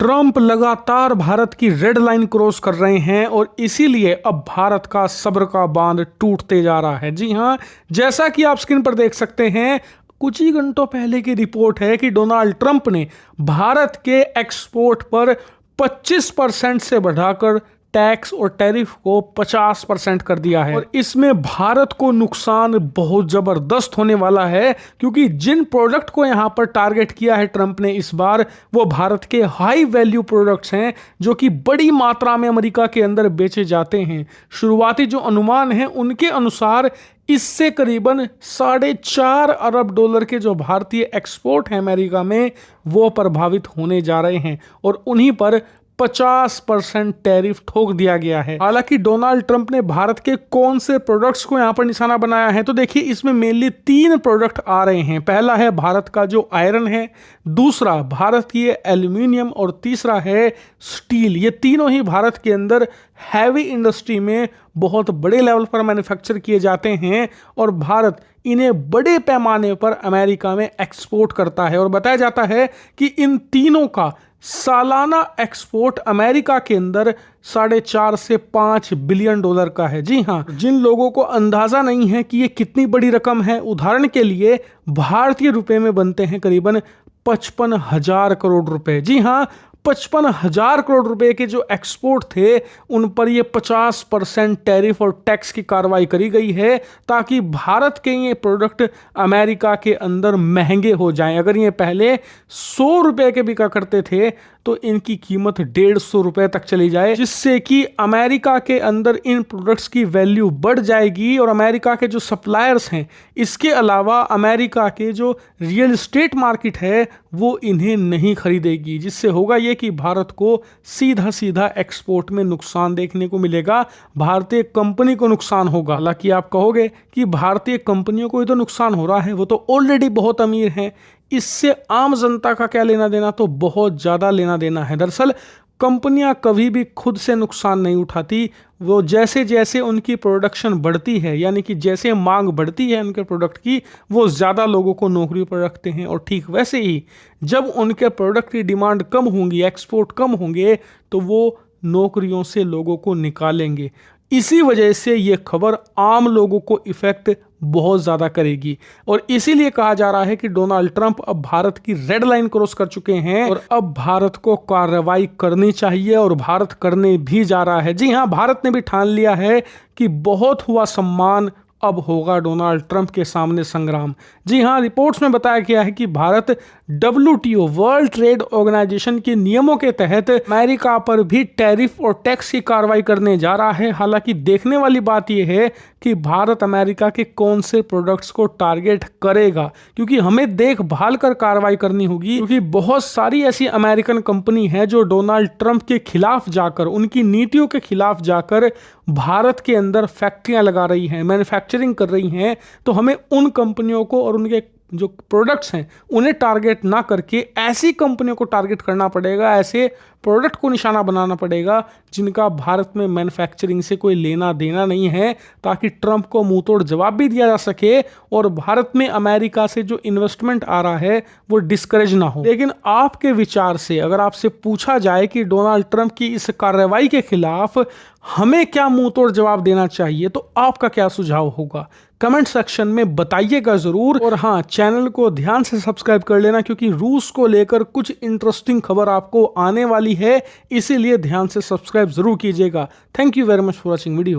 Trump लगातार भारत की red line cross कर रहे हैं और इसीलिए अब भारत का सब्र का बांध टूटते जा रहा है। जी हां, जैसा कि आप स्क्रीन पर देख सकते हैं, कुछ ही घंटों पहले की रिपोर्ट है कि डोनाल्ड ट्रंप ने भारत के एक्सपोर्ट पर 25% से बढ़ाकर टैक्स और टैरिफ को 50% कर दिया है और इसमें भारत को नुकसान बहुत जबरदस्त होने वाला है, क्योंकि जिन प्रोडक्ट को यहां पर टारगेट किया है ट्रंप ने इस बार, वो भारत के हाई वैल्यू प्रोडक्ट्स हैं जो कि बड़ी मात्रा में अमेरिका के अंदर बेचे जाते हैं। शुरुआती जो अनुमान है उनके अनुसार इससे करीबन $4.5 अरब के जो भारतीय एक्सपोर्ट हैं अमेरिका में, वो प्रभावित होने जा रहे हैं और उन्हीं पर 50% टैरिफ ठोक दिया गया है। हालांकि डोनाल्ड ट्रंप ने भारत के कौन से प्रोडक्ट्स को यहां पर निशाना बनाया है, तो देखिए इसमें मेनली 3 प्रोडक्ट आ रहे हैं। पहला है भारत का जो आयरन है, दूसरा भारत की एल्यूमिनियम और तीसरा है स्टील। ये तीनों ही भारत के अंदर हैवी इंडस्ट्री में बहुत बड़े लेवल पर मैन्युफैक्चर किए जाते हैं और भारत इन्हें बड़े पैमाने पर अमेरिका में एक्सपोर्ट करता है और बताया जाता है कि इन तीनों का सालाना एक्सपोर्ट अमेरिका के अंदर $4.5 से $5 बिलियन का है। जी हां, जिन लोगों को अंदाजा नहीं है कि ये कितनी बड़ी रकम है, उदाहरण के लिए भारतीय रुपए में बनते हैं करीबन 55,000 करोड़ रुपए। जी हां, 55,000 करोड़ रुपए के जो एक्सपोर्ट थे उन पर ये 50% टैरिफ और टैक्स की कार्रवाई करी गई है, ताकि भारत के ये प्रोडक्ट अमेरिका के अंदर महंगे हो जाएं। अगर ये पहले 100 रुपए के बिका करते थे तो इनकी कीमत 150 रुपए तक चली जाए, जिससे कि अमेरिका के अंदर इन प्रोडक्ट्स की वैल्यू बढ़ जाएगी और अमेरिका के जो सप्लायर्स हैं, इसके अलावा अमेरिका के जो रियल एस्टेट मार्केट है वो इन्हें नहीं खरीदेगी, जिससे होगा ये कि भारत को सीधा सीधा एक्सपोर्ट में नुकसान देखने को मिलेगा, भारतीय कंपनी को नुकसान होगा। हालांकि आप कहोगे कि भारतीय कंपनियों को ही तो नुकसान हो रहा है, वो तो ऑलरेडी बहुत अमीर हैं, इससे आम जनता का क्या लेना देना? तो बहुत ज़्यादा लेना देना है। दरअसल कंपनियां कभी भी खुद से नुकसान नहीं उठाती, वो जैसे जैसे उनकी प्रोडक्शन बढ़ती है, यानी कि जैसे मांग बढ़ती है उनके प्रोडक्ट की, वो ज़्यादा लोगों को नौकरी पर रखते हैं और ठीक वैसे ही जब उनके प्रोडक्ट की डिमांड कम होंगी, एक्सपोर्ट कम होंगे, तो वो नौकरियों से लोगों को निकालेंगे। इसी वजह से ये खबर आम लोगों को इफेक्ट बहुत ज़्यादा करेगी और इसीलिए कहा जा रहा है कि डोनाल्ड ट्रंप अब भारत की रेड लाइन क्रॉस कर चुके हैं और अब भारत को कार्रवाई करनी चाहिए और भारत करने भी जा रहा है। जी हां, भारत ने भी ठान लिया है कि बहुत हुआ सम्मान, अब होगा डोनाल्ड ट्रंप के सामने संग्राम। जी हां, रिपोर्ट्स में बताया गया है कि Bharat WTO world trade organization के नियमों के तहत अमेरिका पर भी टैरिफ और टैक्स की कार्रवाई करने जा रहा है। हालांकि देखने वाली बात यह है कि भारत अमेरिका के कौन से प्रोडक्ट्स को टारगेट करेगा, क्योंकि हमें देखभाल कर कार्रवाई करनी होगी, क्योंकि बहुत सारी ऐसी अमेरिकन कंपनी है जो डोनाल्ड ट्रंप के खिलाफ जाकर, उनकी नीतियों के खिलाफ जाकर भारत के अंदर फैक्ट्रियां लगा रही हैं, मैन्युफैक्चरिंग कर रही हैं। तो हमें उन कंपनियों को और उनके जो प्रोडक्ट्स हैं उन्हें टारगेट ना करके ऐसी कंपनियों को टारगेट करना पड़ेगा, ऐसे प्रोडक्ट को निशाना बनाना पड़ेगा जिनका भारत में मैन्युफैक्चरिंग से कोई लेना देना नहीं है, ताकि ट्रंप को मुंह तोड़ जवाब भी दिया जा सके और भारत में अमेरिका से जो इन्वेस्टमेंट आ रहा है वो डिस्करेज ना हो। लेकिन आपके विचार से अगर आपसे पूछा जाए कि डोनाल्ड ट्रंप की इस कार्रवाई के खिलाफ हमें क्या मुंह तोड़ जवाब देना चाहिए, तो आपका क्या सुझाव होगा? कमेंट सेक्शन में बताइएगा जरूर। और हाँ, चैनल को ध्यान से सब्सक्राइब कर लेना, क्योंकि रूस को लेकर कुछ इंटरेस्टिंग खबर आपको आने वाली है, इसीलिए ध्यान से सब्सक्राइब जरूर कीजिएगा। Thank you very much for watching video.